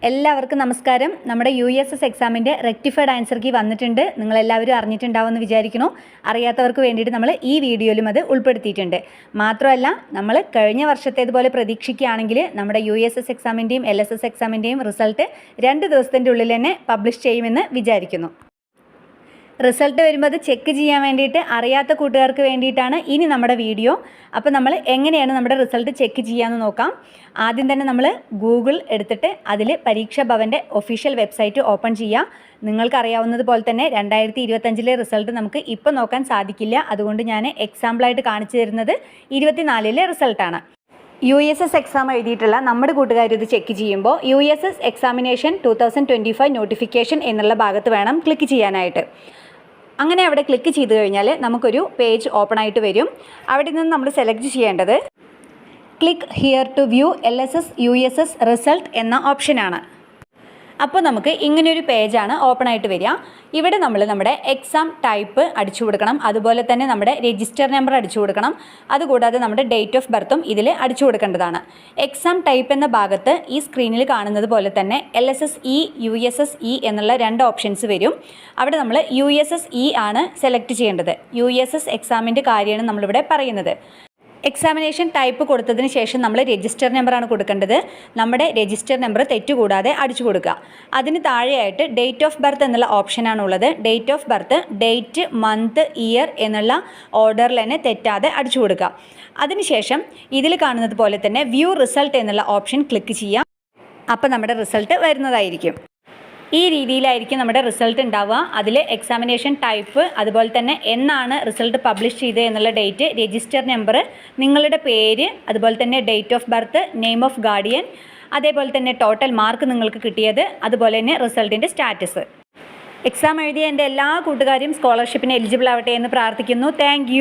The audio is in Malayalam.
എല്ലാവർക്കും നമസ്കാരം. നമ്മുടെ USS എക്സാമിൻ്റെ റെക്ടിഫൈഡ് ആൻസർ കീ വന്നിട്ടുണ്ട്. നിങ്ങളെല്ലാവരും അറിഞ്ഞിട്ടുണ്ടാവുമെന്ന് വിചാരിക്കുന്നു. അറിയാത്തവർക്ക് വേണ്ടിയിട്ട് നമ്മൾ ഈ വീഡിയോയിലും അത് ഉൾപ്പെടുത്തിയിട്ടുണ്ട്. മാത്രമല്ല, നമ്മൾ കഴിഞ്ഞ വർഷത്തേതുപോലെ പ്രതീക്ഷിക്കുകയാണെങ്കിൽ നമ്മുടെ USS എക്സാമിൻ്റെയും LSS എക്സാമിൻ്റെയും റിസൾട്ട് 2 ദിവസത്തിൻ്റെ ഉള്ളിൽ തന്നെ പബ്ലിഷ് ചെയ്യുമെന്ന് വിചാരിക്കുന്നു. റിസൾട്ട് വരുമ്പോൾ അത് ചെക്ക് ചെയ്യാൻ വേണ്ടിയിട്ട് അറിയാത്ത കൂട്ടുകാർക്ക് വേണ്ടിയിട്ടാണ് ഇനി നമ്മുടെ വീഡിയോ. അപ്പോൾ നമ്മൾ എങ്ങനെയാണ് നമ്മുടെ റിസൾട്ട് ചെക്ക് ചെയ്യാമെന്ന് നോക്കാം. ആദ്യം തന്നെ നമ്മൾ ഗൂഗിൾ എടുത്തിട്ട് അതിൽ പരീക്ഷാ ഭവൻ്റെ ഒഫീഷ്യൽ വെബ്സൈറ്റ് ഓപ്പൺ ചെയ്യുക. നിങ്ങൾക്കറിയാവുന്നത് പോലെ തന്നെ 2025 റിസൾട്ട് നമുക്ക് ഇപ്പോൾ നോക്കാൻ സാധിക്കില്ല. അതുകൊണ്ട് ഞാൻ എക്സാമ്പിളായിട്ട് കാണിച്ചു തരുന്നത് 24 റിസൾട്ടാണ്. USS എക്സാം എഴുതിയിട്ടുള്ള നമ്മുടെ കൂട്ടുകാർ ഇത് ചെക്ക് ചെയ്യുമ്പോൾ USS എക്സാമിനേഷൻ 2025 നോട്ടിഫിക്കേഷൻ എന്നുള്ള ഭാഗത്ത് വേണം ക്ലിക്ക് ചെയ്യാനായിട്ട്. അങ്ങനെ അവിടെ ക്ലിക്ക് ചെയ്ത് കഴിഞ്ഞാൽ നമുക്കൊരു പേജ് ഓപ്പൺ ആയിട്ട് വരും. അവിടെ നിന്ന് നമ്മൾ സെലക്ട് ചെയ്യേണ്ടത് click here to view LSS USS result എന്ന ഓപ്ഷനാണ്. അപ്പോൾ നമുക്ക് ഇങ്ങനെയൊരു പേജാണ് ഓപ്പൺ ആയിട്ട് വരിക. ഇവിടെ നമ്മൾ നമ്മുടെ എക്സാം ടൈപ്പ് അടിച്ചു കൊടുക്കണം. അതുപോലെ തന്നെ നമ്മുടെ രജിസ്റ്റർ നമ്പർ അടിച്ചു കൊടുക്കണം. അതുകൂടാതെ നമ്മുടെ ഡേറ്റ് ഓഫ് ബർത്തും ഇതിൽ അടിച്ചു കൊടുക്കേണ്ടതാണ്. എക്സാം ടൈപ്പ് എന്ന ഭാഗത്ത് ഈ സ്ക്രീനിൽ കാണുന്നത് പോലെ തന്നെ LSSE USSE എന്നുള്ള 2 ഓപ്ഷൻസ് വരും. അവിടെ നമ്മൾ USSE ആണ് സെലക്ട് ചെയ്യേണ്ടത്. USS എക്സാമിൻ്റെ കാര്യമാണ് നമ്മളിവിടെ പറയുന്നത്. എക്സാമിനേഷൻ ടൈപ്പ് കൊടുത്തതിന് ശേഷം നമ്മൾ രജിസ്റ്റർ നമ്പറാണ് കൊടുക്കേണ്ടത്. നമ്മുടെ രജിസ്റ്റർ നമ്പർ തെറ്റുകൂടാതെ അടിച്ചു കൊടുക്കുക. അതിന് താഴെയായിട്ട് ഡേറ്റ് ഓഫ് ബർത്ത് എന്നുള്ള ഓപ്ഷനാണ് ഉള്ളത്. Date of birth date month year എന്നുള്ള ഓർഡറിൽ തന്നെ തെറ്റാതെ അടിച്ചു കൊടുക്കുക. അതിനുശേഷം ഇതിൽ കാണുന്നത് പോലെ തന്നെ വ്യൂ റിസൾട്ട് എന്നുള്ള ഓപ്ഷൻ ക്ലിക്ക് ചെയ്യുക. അപ്പോൾ നമ്മുടെ റിസൾട്ട് വരുന്നതായിരിക്കും. ഈ രീതിയിലായിരിക്കും നമ്മുടെ റിസൾട്ട് ഉണ്ടാവുക. അതിൽ എക്സാമിനേഷൻ ടൈപ്പ്, അതുപോലെ തന്നെ എന്നാണ് റിസൾട്ട് പബ്ലിഷ് ചെയ്തത് എന്നുള്ള ഡേറ്റ്, രജിസ്റ്റർ നമ്പർ, നിങ്ങളുടെ പേര്, അതുപോലെ തന്നെ date of birth, name of guardian, അതേപോലെ തന്നെ ടോട്ടൽ മാർക്ക് നിങ്ങൾക്ക് കിട്ടിയത്, അതുപോലെ തന്നെ റിസൾട്ടിൻ്റെ സ്റ്റാറ്റസ്. എക്സാം എഴുതിയ എൻ്റെ എല്ലാ കൂട്ടുകാരും സ്കോളർഷിപ്പിന് എലിജിബിൾ ആവട്ടെ എന്ന് പ്രാർത്ഥിക്കുന്നു. താങ്ക്